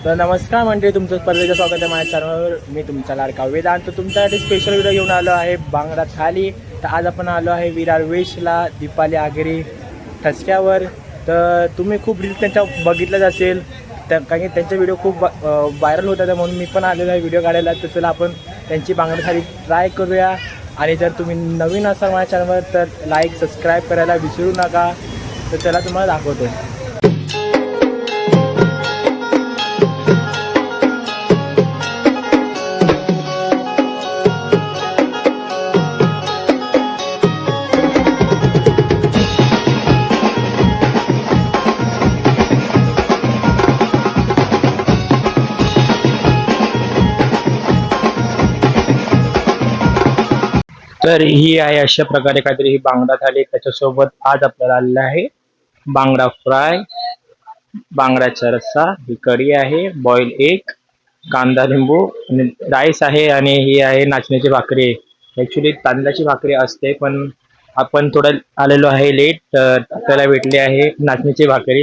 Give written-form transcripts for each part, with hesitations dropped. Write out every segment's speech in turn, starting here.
तर नमस्कार मंडळी, तुमचं परत स्वागत आहे माझ्या चॅनलवर. मी तुमचा लाडका वेदांत. तर तुमच्यासाठी स्पेशल व्हिडिओ घेऊन आलो आहे बांगडा थाली. तर आज आपण आलो आहे विरार वेशला दीपाली आगरी ठसक्यावर. तर तुम्ही खूप रील्स त्यांच्या बघितलंच असेल, तर कारण की त्यांचे व्हिडिओ खूप व्हायरल होत आहेत, म्हणून मी पण आलेलो आहे व्हिडिओ काढायला. तर चला आपण त्यांची बांगडा थाली ट्राय करूया. आणि जर तुम्ही नवीन असाल माझ्या चॅनलवर तर लाईक सबस्क्राईब करायला विसरू नका. तर चला तुम्हाला दाखवतो. तर ही आहे अशा प्रकारे काहीतरी ही बांगडा थाली. त्याच्यासोबत आज आपल्याला आलेला आहे बांगडा फ्राय, बांगड्याचा रस्सा, ही कढी आहे, बॉईल एग, कांदा लिंबू, राईस आहे आणि ही आहे नाचण्याची भाकरी. ऍक्च्युली तांदळाची भाकरी असते, पण आपण थोडं आलेलो आहे लेट, तर आपल्याला भेटली आहे नाचण्याची भाकरी.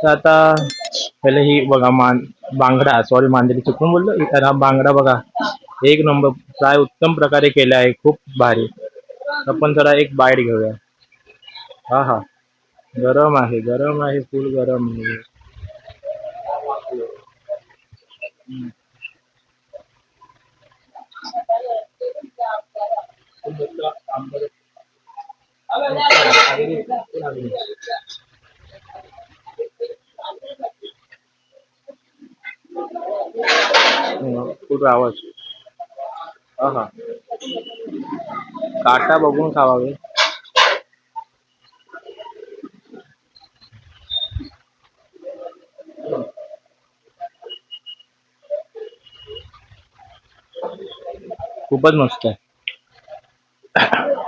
तर आता पहिले ही बघा बांगडा, सॉरी मांदेली चुकून बोललो. तर हा बांगडा बघा, एक नंबर फ्राय उत्तम प्रकारे केला आहे, खूप भारी. आपण जरा एक बाईट घेऊया. हा हा, गरम आहे, गरम आहे, फुल गरम आहे. खूप आवाज. हा हा, काटा बघून खावावे. खूपच मस्त आहे.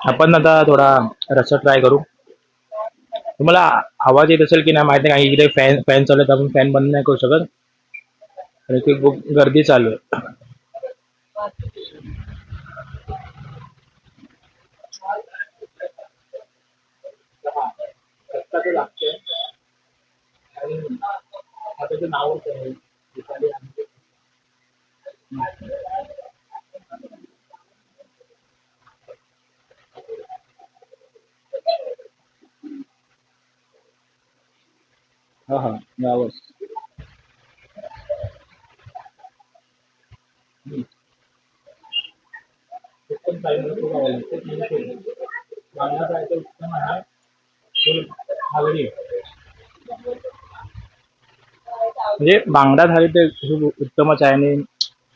आपण आता थोडा रस्सा ट्राय करू. तुम्हाला आवाज येत असेल की नाही माहिती नाही. इकडे फॅन फॅन चालू आहे, आपण फॅन बंद नाही करू शकत, कारण की खूप गर्दी चालू आहे. हा हा, आवाज. म्हणजे बांगडा थाली ते खूप उत्तमच आहे आणि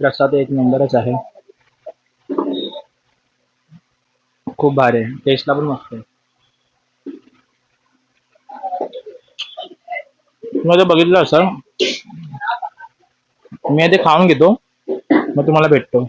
रस्सा ते एक नंबरच आहे. खूप भारी आहे, टेस्टला पण मस्त आहे. तुम्ही जर बघितलं असं, मी ते खाऊन घेतो, मग तुम्हाला भेटतो.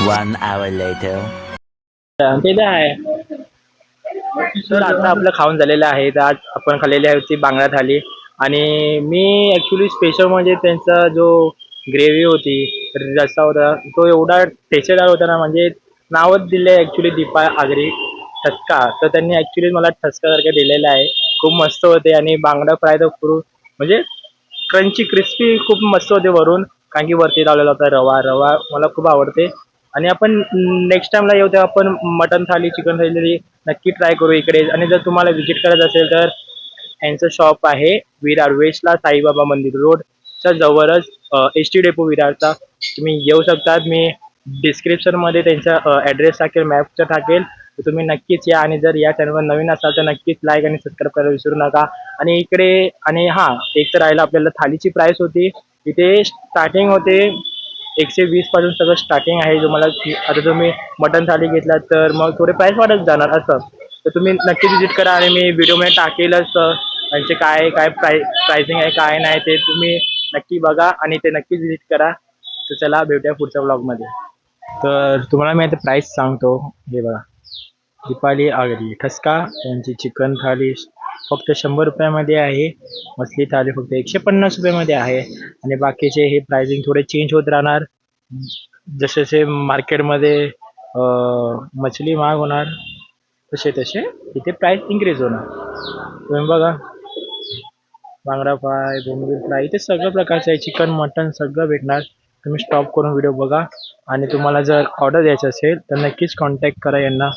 One hour later. ते तर आहे. तर आता आपलं खाऊन झालेलं आहे. तर आज आपण खाल्लेली आहे ती बांगडा थाली. आणि मी ऍक्च्युली स्पेशल म्हणजे त्यांचा जो ग्रेव्ही होती, रस्सा होता, तो एवढा टेस्टेदार होता ना, म्हणजे नावच दिले ऍक्च्युली दीपा आगरी ठसका. तर त्यांनी ऍक्च्युली मला ठसकासारखं दिलेलं आहे. खूप मस्त होते. आणि बांगडा फ्राय तर खूप म्हणजे क्रंची क्रिस्पी खूप मस्त होते वरून, कारण की वरती लावलेला होता रवा. रवा मला खूप आवडते. आणि आपण नेक्स्ट टाइमला येऊ तेव्हा आपण मटन थाली, चिकन थाली नक्की ट्राय करू इकडे. आणि जर तुम्हाला व्हिजिट करायचं असेल तर यांचं शॉप आहे विरार वेस्टला, साईबाबा मंदिर रोडच्या जवळच, एस टी डेपो विरारचा. तुम्ही येऊ शकतात. मी डिस्क्रिप्शनमध्ये त्यांचा ॲड्रेस टाकेल, मॅपचा टाकेल. तर तुम्ही नक्कीच या. आणि जर या चॅनलवर नवीन असाल तर नक्कीच लाईक आणि सबस्क्राईब करायला विसरू नका. आणि इकडे, आणि हां, एक तर राहिलं आपल्याला थालीची प्राईस होती. इथे स्टार्टिंग होते 120 पासून सगळं स्टार्टिंग आहे. तुम्हाला आता तुम्ही मटन थाली घेतलात तर मग थोडे प्राईस वाढत जाणार असं. तर तुम्ही नक्की विजिट करा. आणि मी व्हिडिओमध्ये टाकेलच त्यांचे काय काय प्राइसिंग आहे काय नाही ते तुम्ही नक्की बघा आणि ते नक्कीच विजिट करा. तर चला भेटूया पुढच्या ब्लॉगमध्ये. तर तुम्हाला मी आता प्राईस सांगतो. हे बघा, दीपाली आगरी ठसका यांची चिकन थाली फक्त 100 रुपयामध्ये आहे. मछली थाली फक्त 150 रुपयामध्ये आहे. आणि बाकीचे हे प्राइसिंग थोडे चेंज होत राहणार. जसे जसे मार्केटमध्ये मछली महाग होणार तसे तसे इथे प्राइस इन्क्रीज होणार. तुम्ही बघा, बांगडा फ्राय, बोंबील फ्राय इथे सगळ्या प्रकारचं आहे. चिकन, मटन सगळं भेटणार. तुम्ही स्टॉप करून व्हिडिओ बघा आणि तुम्हाला जर ऑर्डर द्यायची असेल तर नक्कीच कॉन्टॅक्ट करा यांना.